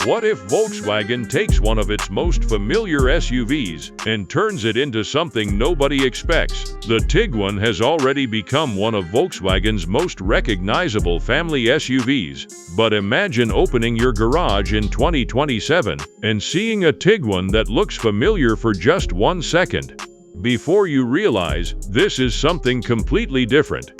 What if Volkswagen takes one of its most familiar SUVs and turns it into something nobody expects? The Tiguan has already become one of Volkswagen's most recognizable family SUVs, but imagine opening your garage in 2027 and seeing a Tiguan that looks familiar for just 1 second. Before you realize, this is something completely different.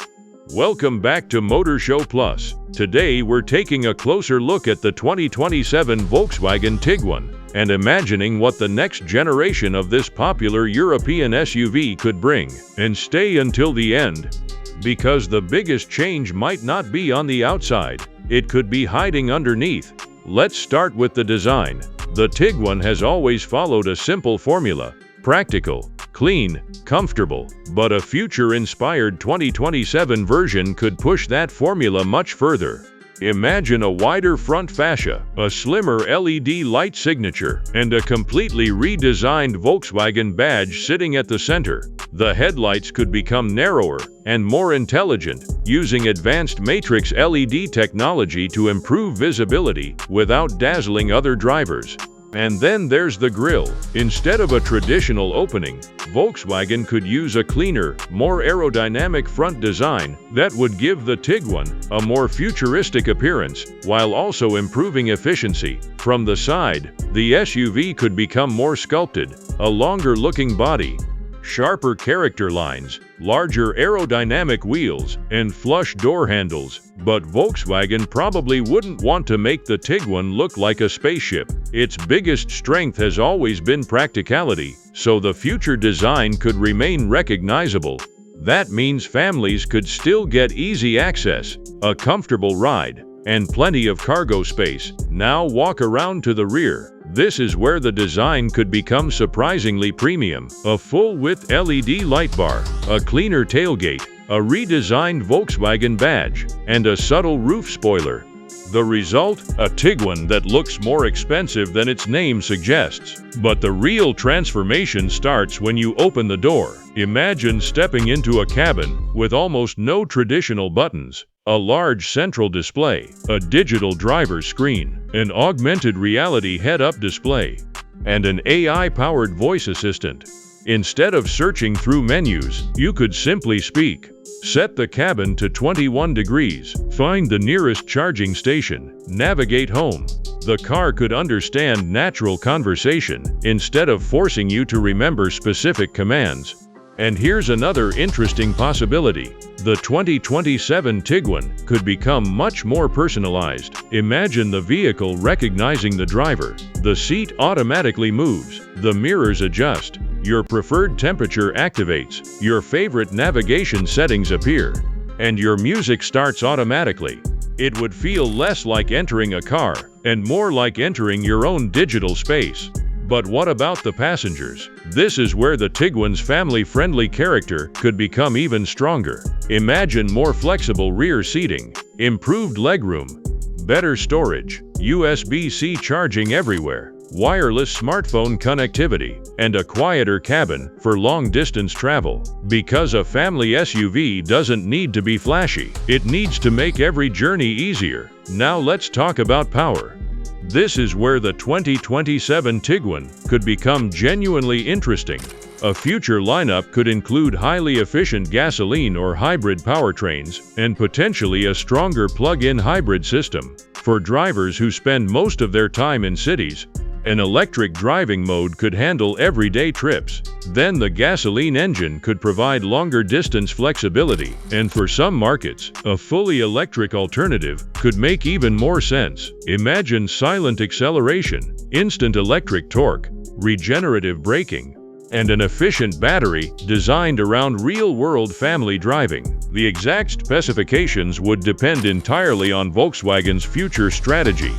Welcome back to Motor Show Plus. Today we're taking a closer look at the 2027 Volkswagen Tiguan and imagining what the next generation of this popular European SUV could bring. And stay until the end, because the biggest change might not be on the outside, it could be hiding underneath. Let's start with the design. The Tiguan has always followed a simple formula: practical, clean, comfortable, but a future-inspired 2027 version could push that formula much further. Imagine a wider front fascia, a slimmer LED light signature, and a completely redesigned Volkswagen badge sitting at the center. The headlights could become narrower and more intelligent, using advanced matrix LED technology to improve visibility without dazzling other drivers. And then there's the grille. Instead of a traditional opening, Volkswagen could use a cleaner, more aerodynamic front design that would give the Tiguan a more futuristic appearance, while also improving efficiency. From the side, the SUV could become more sculpted, a longer-looking body, sharper character lines, larger aerodynamic wheels, and flush door handles. But Volkswagen probably wouldn't want to make the Tiguan look like a spaceship. Its biggest strength has always been practicality, so the future design could remain recognizable. That means families could still get easy access, a comfortable ride, and plenty of cargo space. Now walk around to the rear. This is where the design could become surprisingly premium. A full-width LED light bar, a cleaner tailgate, a redesigned Volkswagen badge, and a subtle roof spoiler. The result? A Tiguan that looks more expensive than its name suggests. But the real transformation starts when you open the door. Imagine stepping into a cabin with almost no traditional buttons, a large central display, a digital driver's screen, an augmented reality head-up display, and an AI-powered voice assistant. Instead of searching through menus, you could simply speak. Set the cabin to 21 degrees, find the nearest charging station, navigate home. The car could understand natural conversation instead of forcing you to remember specific commands. And here's another interesting possibility. The 2027 Tiguan could become much more personalized. Imagine the vehicle recognizing the driver. The seat automatically moves, the mirrors adjust, your preferred temperature activates, your favorite navigation settings appear, and your music starts automatically. It would feel less like entering a car and more like entering your own digital space. But what about the passengers? This is where the Tiguan's family-friendly character could become even stronger. Imagine more flexible rear seating, improved legroom, better storage, USB-C charging everywhere, wireless smartphone connectivity, and a quieter cabin for long-distance travel. Because a family SUV doesn't need to be flashy, it needs to make every journey easier. Now let's talk about power. This is where the 2027 Tiguan could become genuinely interesting. A future lineup could include highly efficient gasoline or hybrid powertrains, and potentially a stronger plug-in hybrid system. For drivers who spend most of their time in cities, an electric driving mode could handle everyday trips. Then the gasoline engine could provide longer distance flexibility. And for some markets, a fully electric alternative could make even more sense. Imagine silent acceleration, instant electric torque, regenerative braking, and an efficient battery designed around real-world family driving. The exact specifications would depend entirely on Volkswagen's future strategy.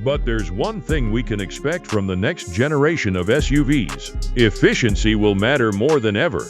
But there's one thing we can expect from the next generation of SUVs. Efficiency will matter more than ever.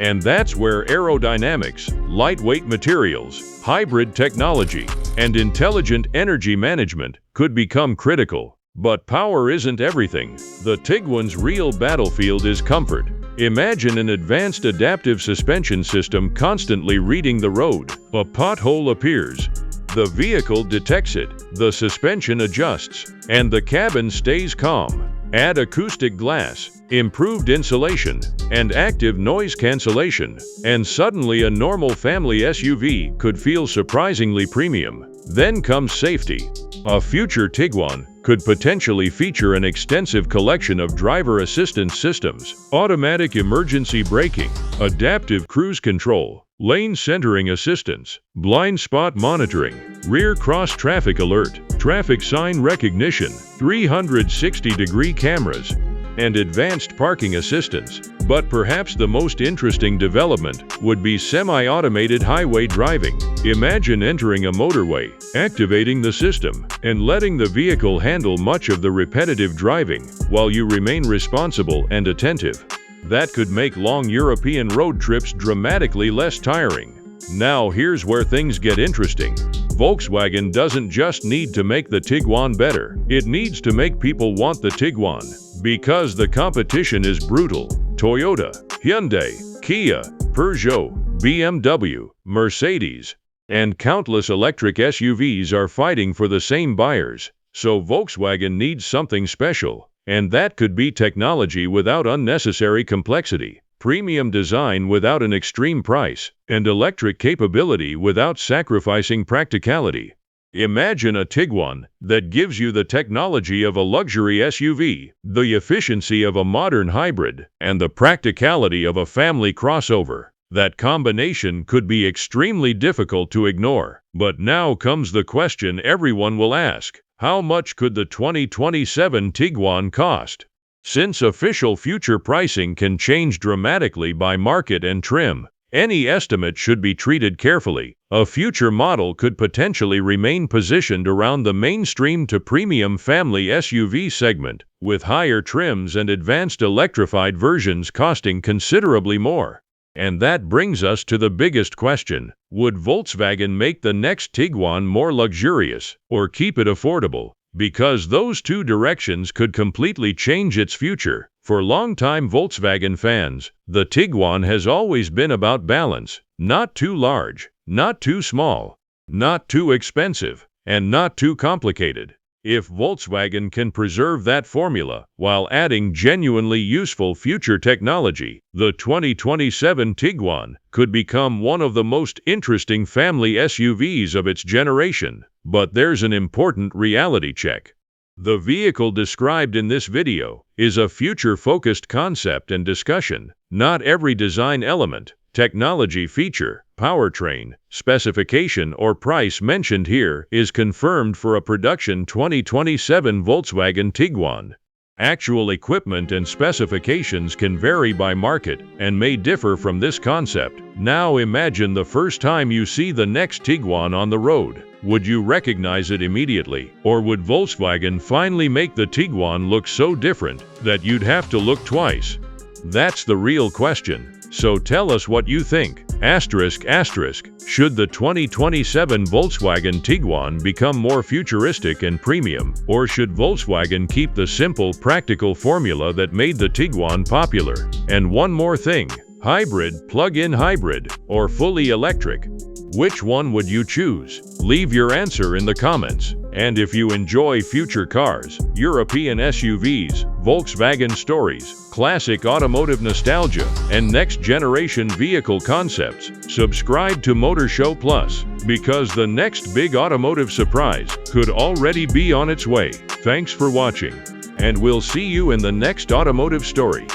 And that's where aerodynamics, lightweight materials, hybrid technology, and intelligent energy management could become critical. But power isn't everything. The Tiguan's real battlefield is comfort. Imagine an advanced adaptive suspension system constantly reading the road. A pothole appears. The vehicle detects it, the suspension adjusts, and the cabin stays calm. Add acoustic glass, improved insulation, and active noise cancellation, and suddenly a normal family SUV could feel surprisingly premium. Then comes safety. A future Tiguan could potentially feature an extensive collection of driver assistance systems, automatic emergency braking, adaptive cruise control, lane centering assistance, blind spot monitoring, rear cross traffic alert, traffic sign recognition, 360-degree cameras, and advanced parking assistance. But perhaps the most interesting development would be semi-automated highway driving. Imagine entering a motorway, activating the system, and letting the vehicle handle much of the repetitive driving while you remain responsible and attentive. That could make long European road trips dramatically less tiring. Now here's where things get interesting. Volkswagen doesn't just need to make the Tiguan better, it needs to make people want the Tiguan. Because the competition is brutal. Toyota, Hyundai, Kia, Peugeot, BMW, Mercedes, and countless electric SUVs are fighting for the same buyers. So Volkswagen needs something special, and that could be technology without unnecessary complexity, premium design without an extreme price, and electric capability without sacrificing practicality. Imagine a Tiguan that gives you the technology of a luxury SUV, the efficiency of a modern hybrid, and the practicality of a family crossover. That combination could be extremely difficult to ignore. But now comes the question everyone will ask: how much could the 2027 Tiguan cost? Since official future pricing can change dramatically by market and trim, any estimate should be treated carefully. A future model could potentially remain positioned around the mainstream to premium family SUV segment, with higher trims and advanced electrified versions costing considerably more. And that brings us to the biggest question: would Volkswagen make the next Tiguan more luxurious, or keep it affordable? Because those two directions could completely change its future. For longtime Volkswagen fans, the Tiguan has always been about balance: not too large, not too small, not too expensive, and not too complicated. If Volkswagen can preserve that formula while adding genuinely useful future technology, the 2027 Tiguan could become one of the most interesting family SUVs of its generation. But there's an important reality check. The vehicle described in this video is a future-focused concept and discussion. Not every design element, technology feature, powertrain, specification, or price mentioned here is confirmed for a production 2027 Volkswagen Tiguan. Actual equipment and specifications can vary by market and may differ from this concept. Now imagine the first time you see the next Tiguan on the road. Would you recognize it immediately? Or would Volkswagen finally make the Tiguan look so different that you'd have to look twice? That's the real question. So tell us what you think. Should the 2027 Volkswagen Tiguan become more futuristic and premium, or should Volkswagen keep the simple, practical formula that made the Tiguan popular? And one more thing: hybrid, plug-in hybrid, or fully electric? Which one would you choose? Leave your answer in the comments. And if you enjoy future cars, European SUVs, Volkswagen stories, classic automotive nostalgia, and next-generation vehicle concepts, subscribe to Motor Show Plus, because the next big automotive surprise could already be on its way. Thanks for watching, and we'll see you in the next automotive story.